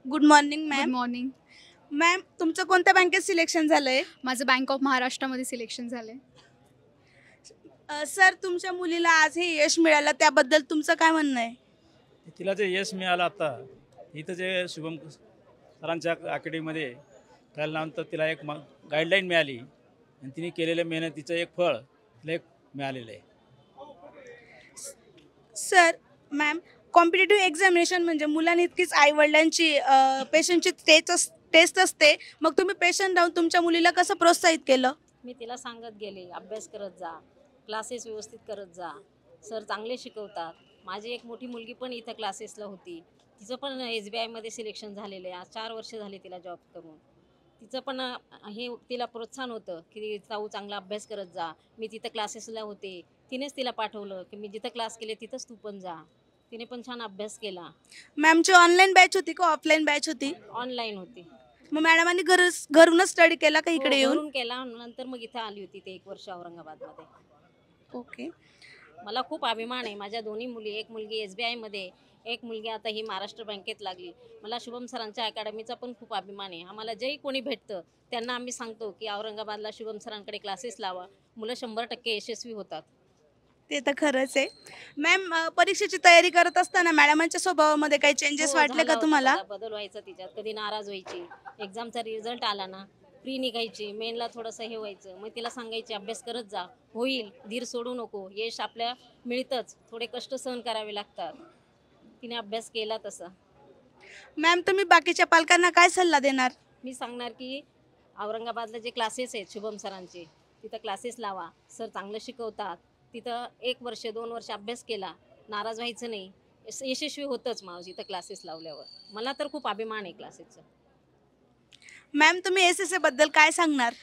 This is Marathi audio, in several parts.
Good morning good ma'am. Morning. Ma'am तुमचं कोणत्या बँकेत सिलेक्शन झालंय? माझं बँक ऑफ महाराष्ट्रामध्ये सिलेक्शन झालं. सर तुमच्या मुलीला आज हे यश मिळालं त्याबद्दल तुमचं काय म्हणणं आहे? तिला जे यश मिळालं आता इथं जे शुभम सरांच्या अकॅडमीमध्ये त्यानंतर तिला एक गाईडलाईन मिळाली आणि तिने केलेल्या मेहनतीचं एक फळ तिला एक मिळालेलं आहे. सर मॅम कॉम्पिटेटिव्ह एक्झामिनेशन म्हणजे मुलांनी इतकीच आईवडिलांची पेशंटची टेस्ट असते, मग तुम्ही पेशंट राहून तुमच्या मुलीला कसं प्रोत्साहित केलं? मी तिला सांगत गेले, अभ्यास करत जा, क्लासेस व्यवस्थित करत जा, सर चांगले शिकवतात. माझी एक मोठी मुलगी पण इथं क्लासेसला होती, तिचं पण SBIमध्ये सिलेक्शन झालेलं आहे. आज 4 वर्ष झाले तिला जॉब करून. तिचं पण हे तिला प्रोत्साहन होतं की जाऊ चांगला अभ्यास करत जा. मी तिथं क्लासेसला होते, तिनेच तिला पाठवलं की मी जिथं क्लास केले तिथंच तू पण जा. तिने पण छान अभ्यास केला. मॅमची ऑनलाईन बॅच होती का ऑफलाईन बॅच होती? ऑनलाईन होती. मग मॅडमांनी घरूनच स्टडी केला का इकडे हो, येऊन? घरून केला. नंतर मग इथं आली होती ते 1 वर्ष औरंगाबादमध्ये. ओके. मला खूप अभिमान आहे. माझ्या दोन्ही मुली, एक मुलगी SBIमध्ये, एक मुलगी आता ही महाराष्ट्र बँकेत लागली. मला शुभम सरांच्या अकॅडमीचा पण खूप अभिमान आहे. आम्हाला जेही कोणी भेटतं त्यांना आम्ही सांगतो की औरंगाबादला शुभम सरांकडे क्लासेस लावा. मुलं 100% यशस्वी होतात. ते तर खरंच आहे. मॅम परीक्षेची तयारी करत असताना मॅडमांच्या स्वभावामध्ये काही चेंजेस हो, वाटले झाला का होता. तुम्हाला? बदल व्हायचा तिच्यात. कधी नाराज व्हायची. एक्झामचा रिझल्ट आला ना, प्री निघायची, मेनला थोडंसं हे व्हायचं. मग तिला सांगायची अभ्यास करत जा, होईल, धीर सोडू नको, यश आपल्या मिळतंच, थोडे कष्ट सहन करावे लागतात. तिने अभ्यास केला तसा. मॅम तुम्ही बाकीच्या पालकांना काय सल्ला देणार? मी सांगणार की औरंगाबादला जे क्लासेस आहेत शुभम सरांचे, तिथं क्लासेस लावा. सर चांगलं शिकवतात. तिथं 1 वर्ष 2 वर्ष अभ्यास केला, नाराज व्हायचं नाही. यशस्वी होतंच माणूस इथं क्लासेस लावल्यावर. मला तर खूप अभिमान आहे क्लासेसचा. मॅम तुम्ही SSA बद्दल काय सांगणार?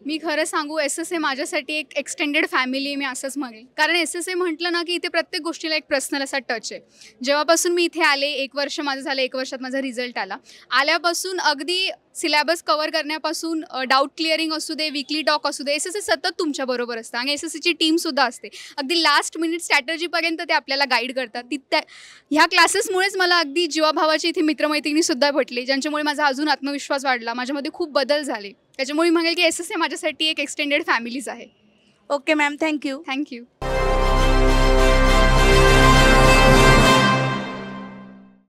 मी खरं सांगू, SSA माझ्यासाठी एक एक्सटेंडेड फॅमिली आहे, मी असंच म्हणेन. कारण SSA म्हटलं ना की इथे प्रत्येक गोष्टीला एक पर्सनल असा टच आहे. जेव्हापासून मी इथे आले, 1 वर्ष माझं झालं, 1 वर्षात माझा रिझल्ट आला. आल्यापासून अगदी सिलेबस कव्हर करण्यापासून डाऊट क्लिअरिंग असू दे, वीकली टॉक असू दे, SSA सतत तुमच्याबरोबर असतं. आणि SSAची टीमसुद्धा असते. अगदी लास्ट मिनिट स्ट्रॅटर्जीपर्यंत ते आपल्याला गाईड करतात. ह्या क्लासेसमुळेच मला अगदी जीवाभावाची इथे मित्रमैत्रिणीसुद्धा भेटले, ज्यांच्यामुळे माझा अजून आत्मविश्वास वाढला, माझ्यामध्ये खूप बदल झाले. त्याच्यामुळे मी म्हणेल की SSA माझ्यासाठी एक एक्सटेंडेड फॅमिलीज आहे. Okay ma'am, thank you. थँक्यू.